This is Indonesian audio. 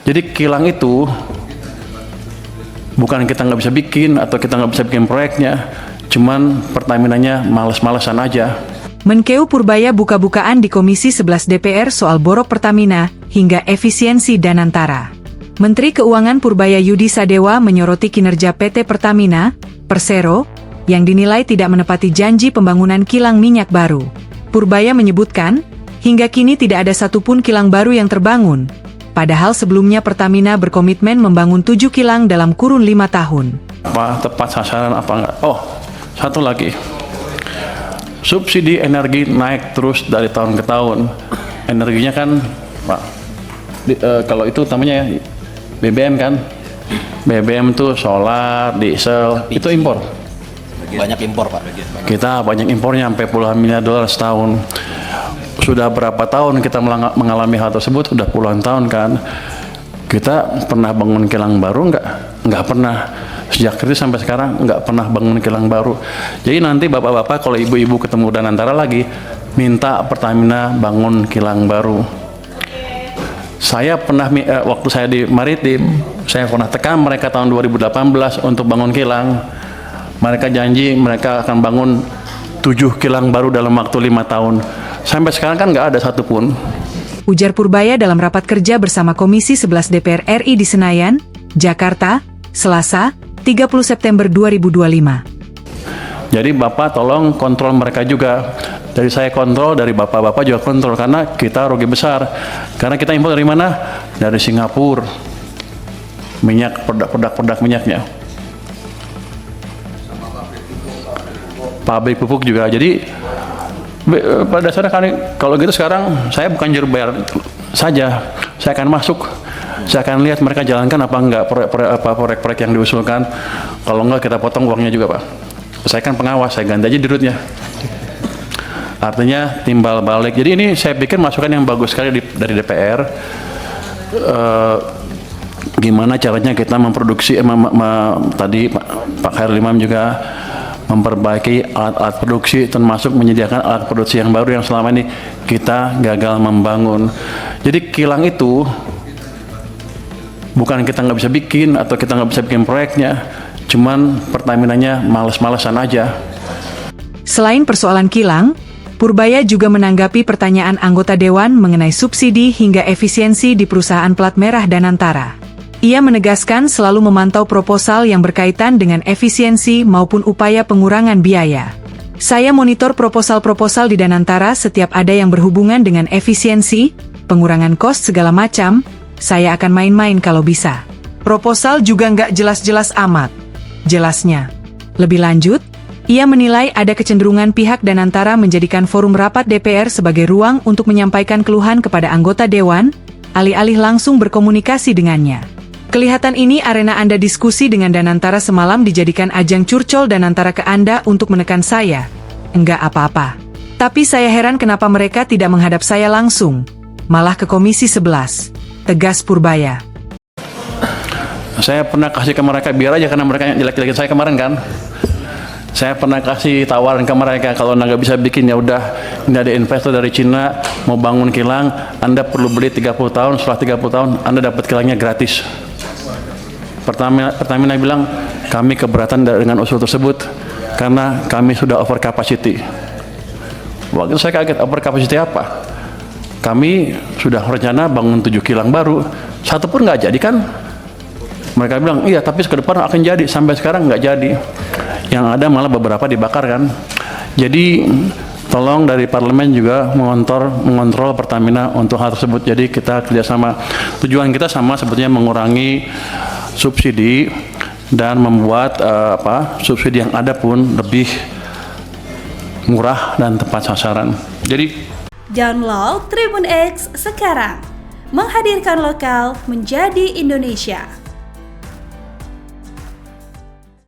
Jadi kilang itu bukan kita nggak bisa bikin atau kita nggak bisa bikin proyeknya, cuman Pertaminanya males-malesan aja. Menkeu Purbaya buka-bukaan di Komisi 11 DPR soal borok Pertamina hingga efisiensi Danantara. Menteri Keuangan Purbaya Yudi Sadewa menyoroti kinerja PT Pertamina, Persero, yang dinilai tidak menepati janji pembangunan kilang minyak baru. Purbaya menyebutkan, hingga kini tidak ada satupun kilang baru yang terbangun. Padahal sebelumnya Pertamina berkomitmen membangun 7 kilang dalam kurun 5 tahun. Apa tepat sasaran apa enggak? Oh, satu lagi. Subsidi energi naik terus dari tahun ke tahun. Energinya kan, Pak, kalau itu namanya BBM kan? BBM itu solar, diesel, itu impor. Banyak impor, Pak. Kita banyak impornya sampai puluhan miliar dolar setahun. Sudah berapa tahun kita mengalami hal tersebut? Sudah puluhan tahun kan. Kita pernah bangun kilang baru nggak? Nggak pernah. Sejak itu sampai sekarang nggak pernah bangun kilang baru. Jadi nanti bapak-bapak kalau ibu-ibu ketemu Danantara lagi, minta Pertamina bangun kilang baru. Saya pernah, waktu saya di Maritim, saya pernah tekan mereka tahun 2018 untuk bangun kilang. Mereka janji mereka akan bangun 7 kilang baru dalam waktu 5 tahun. Sampai sekarang kan nggak ada satupun. Ujar Purbaya dalam rapat kerja bersama Komisi 11 DPR RI di Senayan, Jakarta, Selasa, 30 September 2025. Jadi Bapak tolong kontrol mereka juga. Dari saya kontrol, dari Bapak-Bapak juga kontrol, karena kita rugi besar. Karena kita impor dari mana? Dari Singapura. Minyak, produk minyaknya. Pabrik pupuk juga. Jadi pada dasarnya kalau gitu sekarang saya bukan juru bayar saja, saya akan masuk, saya akan lihat mereka jalankan apa enggak proyek-proyek yang diusulkan. Kalau enggak kita potong uangnya juga, Pak. Saya kan pengawas, saya ganti aja dirutnya. Artinya timbal balik. Jadi ini saya pikir masukan yang bagus sekali dari DPR. Gimana caranya kita memproduksi tadi Pak Khairul Imam juga memperbaiki alat-alat produksi, termasuk menyediakan alat produksi yang baru yang selama ini kita gagal membangun. Jadi kilang itu bukan kita nggak bisa bikin atau kita nggak bisa bikin proyeknya, cuman Pertaminanya males-malesan aja. Selain persoalan kilang, Purbaya juga menanggapi pertanyaan anggota Dewan mengenai subsidi hingga efisiensi di perusahaan plat merah Danantara. Ia menegaskan selalu memantau proposal yang berkaitan dengan efisiensi maupun upaya pengurangan biaya. Saya monitor proposal-proposal di Danantara setiap ada yang berhubungan dengan efisiensi, pengurangan kos segala macam, saya akan main-main kalau bisa. Proposal juga nggak jelas-jelas amat. Jelasnya. Lebih lanjut, ia menilai ada kecenderungan pihak Danantara menjadikan forum rapat DPR sebagai ruang untuk menyampaikan keluhan kepada anggota Dewan, alih-alih langsung berkomunikasi dengannya. Kelihatan ini arena Anda diskusi dengan Danantara semalam dijadikan ajang curcol Danantara ke Anda untuk menekan saya. Enggak apa-apa. Tapi saya heran kenapa mereka tidak menghadap saya langsung, malah ke Komisi 11. Tegas Purbaya. Saya pernah kasih ke mereka, biar aja karena mereka jelek-jelekin saya kemarin kan. Saya pernah kasih tawaran ke mereka, kalau nggak bisa bikin ya udah, ini ada investor dari Cina mau bangun kilang, Anda perlu beli 30 tahun, setelah 30 tahun Anda dapat kilangnya gratis. Pertamina bilang, kami keberatan dengan usul tersebut karena kami sudah over capacity. Waktu itu saya kaget, over capacity apa? Kami sudah rencana bangun 7 kilang baru, satu pun nggak jadi kan? Mereka bilang, iya tapi ke depan akan jadi, sampai sekarang nggak jadi. Yang ada malah beberapa dibakar kan. Jadi tolong dari parlemen juga mengontrol Pertamina untuk hal tersebut. Jadi kita kerjasama. Tujuan kita sama sebetulnya mengurangi subsidi dan membuat subsidi yang ada pun lebih murah dan tepat sasaran. Jadi download Tribun X sekarang, menghadirkan lokal menjadi Indonesia.